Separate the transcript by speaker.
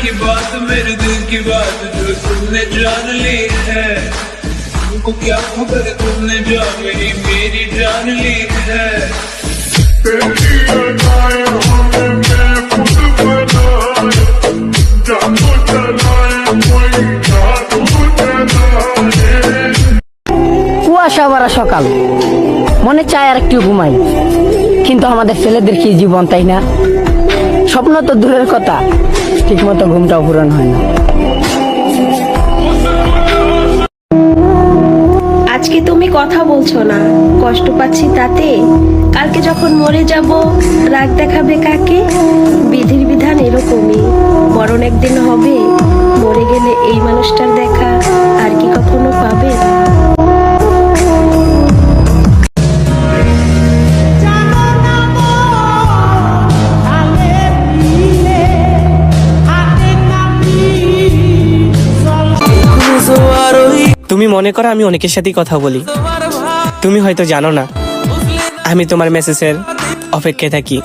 Speaker 1: की बात मेरे दिल की बात जो तुमने जान ली है, तुमको क्या खबर तुमने जो मेरी जान ली है। तेरी अदाएं हमें मैं खुद बनाए, जादू चलाए कोई जादू चलाए।
Speaker 2: কুয়াশা ভরা সকাল, মনে চায় আর একটু ঘুমাই, কিন্তু আমাদের ছেলেদের কি জীবন, তাই না? স্বপ্ন তো দূরের কথা, ঠিক মতো ঘুমটাও পূরণ হয় না।
Speaker 3: আজকে তুমি কথা বলছো না, কষ্ট পাচ্ছি তাতে। কালকে যখন মরে যাব রাগ দেখাবে কাকে? বিধির বিধান এরকমই, মরণ একদিন হবে। মরে গেলে এই মানুষটার দেখা আর কি কখনো পাবে?
Speaker 4: তুমি মনে করো আমি অনেকের সাথেই কথা বলি, তুমি হয়তো জানো না আমি তোমার মেসেজের অপেক্ষায় থাকি।